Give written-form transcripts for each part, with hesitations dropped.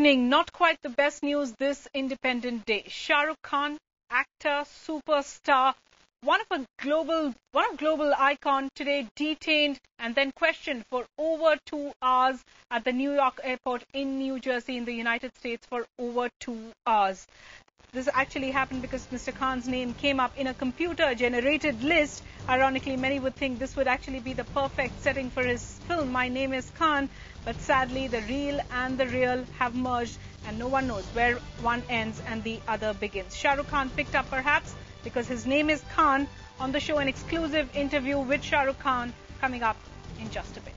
evening. Not quite the best news this Independent Day. Shah Rukh Khan, actor, superstar, one of global icon, today detained and then questioned for over 2 hours at the New York airport in New Jersey in the United States for over 2 hours. This actually happened because Mr. Khan's name came up in a computer-generated list. Ironically, many would think this would actually be the perfect setting for his film, My Name is Khan. But sadly, the real and the real have merged and no one knows where one ends and the other begins. Shah Rukh Khan picked up perhaps because his name is Khan on the show, an exclusive interview with Shah Rukh Khan coming up in just a bit.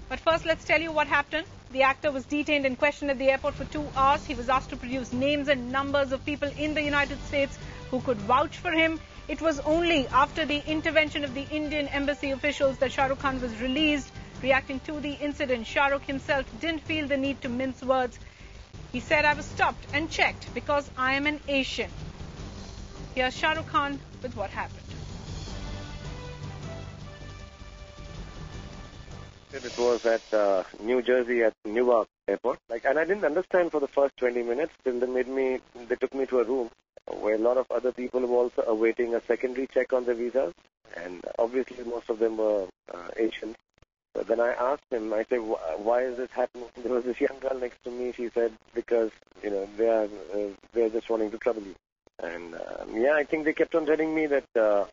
But first, let's tell you what happened. The actor was detained and questioned at the airport for 2 hours. He was asked to produce names and numbers of people in the United States who could vouch for him. It was only after the intervention of the Indian embassy officials that Shah Rukh Khan was released. Reacting to the incident, Shah Rukh himself didn't feel the need to mince words. He said, "I was stopped and checked because I am an Asian." Here's Shah Rukh Khan with what happened. It was at New Jersey at Newark Airport. And I didn't understand for the first 20 minutes till they took me to a room where a lot of other people were also awaiting a secondary check on their visas. And obviously most of them were Asians. So then I asked him, I said, why is this happening? There was this young girl next to me. She said, because, they're just wanting to trouble you. And I think they kept on telling me that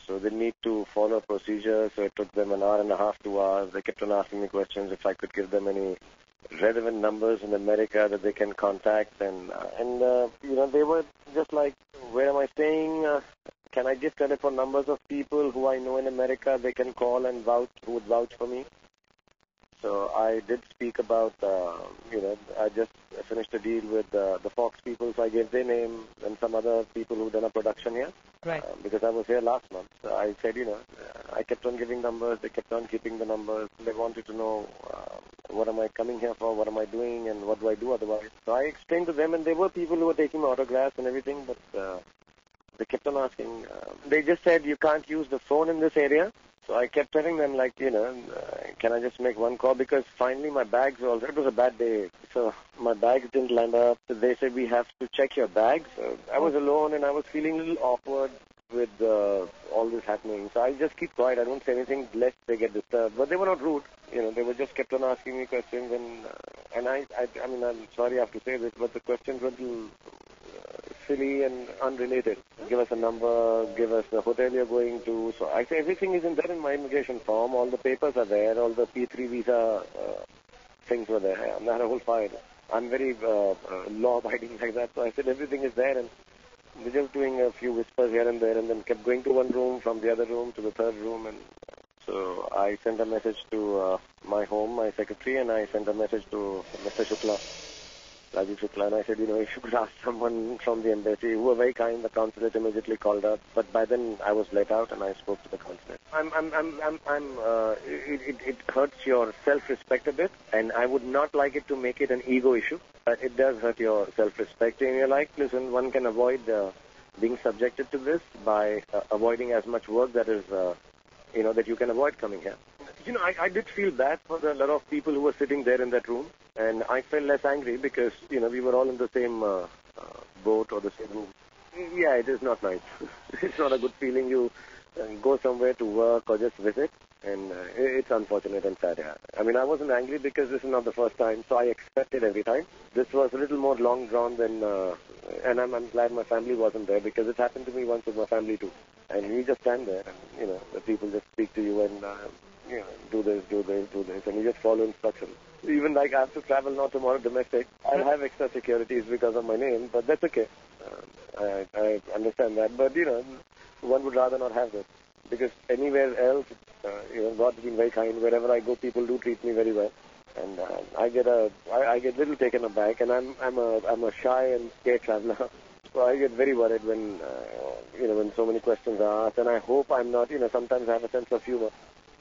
so they need to follow a procedure. So it took them an hour and a half, 2 hours. They kept on asking me questions if I could give them any relevant numbers in America that they can contact. And they were just like, where am I staying? Can I give telephone numbers of people who I know in America they can call and vouch, who would vouch for me? So I did speak about, I just finished a deal with the Fox people, so I gave their name and some other people who've done a production here. Right. Because I was here last month. So I said, I kept on giving numbers, they kept on keeping the numbers. They wanted to know what am I coming here for, what am I doing, and what do I do otherwise. So I explained to them, and there were people who were taking my autographs and everything, but they kept on asking. They just said, you can't use the phone in this area. So I kept telling them, can I just make one call? Because finally my bags also, it was a bad day. So my bags didn't land up. So they said, we have to check your bags. So I was alone and I was feeling a little awkward with all this happening. So I just keep quiet. I don't say anything lest they get disturbed. But they were not rude. They were just kept on asking me questions. And I'm sorry I have to say this, but the questions were a little silly and unrelated. Give us a number, give us the hotel you're going to. So I say everything isn't there in my immigration form. All the papers are there. All the P3 visa things were there. I had a whole file. I'm very law-abiding like that. So I said everything is there, and they're just doing a few whispers here and there, and then kept going to one room, from the other room to the third room. And so I sent a message to my home, my secretary, and I sent a message to Mr. Rajiv Shukla, and I said, if you could ask someone from the embassy, who were very kind, the consulate immediately called up. But by then I was let out and I spoke to the consulate. It hurts your self-respect a bit, and I would not like it to make it an ego issue. But it does hurt your self-respect. And you're like, listen, one can avoid being subjected to this by avoiding as much work that is, that you can avoid coming here. I did feel bad for a lot of people who were sitting there in that room, and I felt less angry because, we were all in the same boat or the same room. Yeah, it is not nice. It's not a good feeling. You go somewhere to work or just visit, and it's unfortunate and sad. Yeah. I wasn't angry because this is not the first time, so I expect it every time. This was a little more long drawn than, and I'm glad my family wasn't there because it happened to me once with my family too. And you just stand there, and, the people just speak to you and, do this, and you just follow instructions. Even I have to travel now tomorrow domestic. I'll have extra securities because of my name, but that's okay. I understand that, but, one would rather not have this. Because anywhere else, God's been very kind. Wherever I go, people do treat me very well. And I get little taken aback, and I'm a shy and scared traveler. So I get very worried when so many questions are asked, and I hope I'm not, sometimes I have a sense of humor,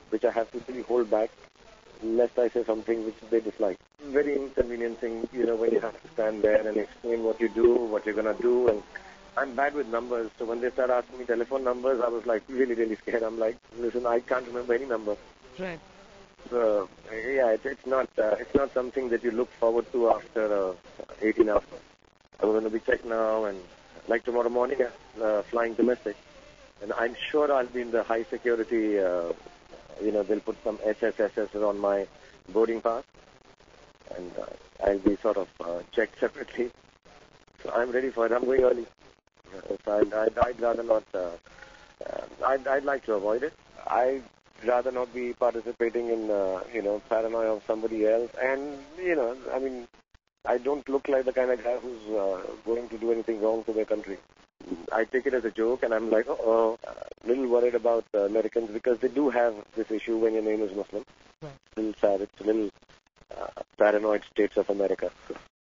which I have to really hold back, lest I say something which they dislike. Very inconveniencing, when you have to stand there and explain what you do, what you're going to do, and I'm bad with numbers, so when they start asking me telephone numbers, I was like really, really scared. I'm like, listen, I can't remember any number. Right. it's not something that you look forward to after 18 hours. I'm going to be checked now, and like tomorrow morning, flying domestic, and I'm sure I'll be in the high security. They'll put some SSSS on my boarding pass, and I'll be sort of checked separately. So I'm ready for it. I'm going early. So I'd rather not. I'd like to avoid it. I'd rather not be participating in paranoia of somebody else. And I don't look like the kind of guy who's going to do anything wrong to their country. I take it as a joke, and I'm like, a little worried about Americans because they do have this issue when your name is Muslim. Right. A little sad. It's a little paranoid states of America.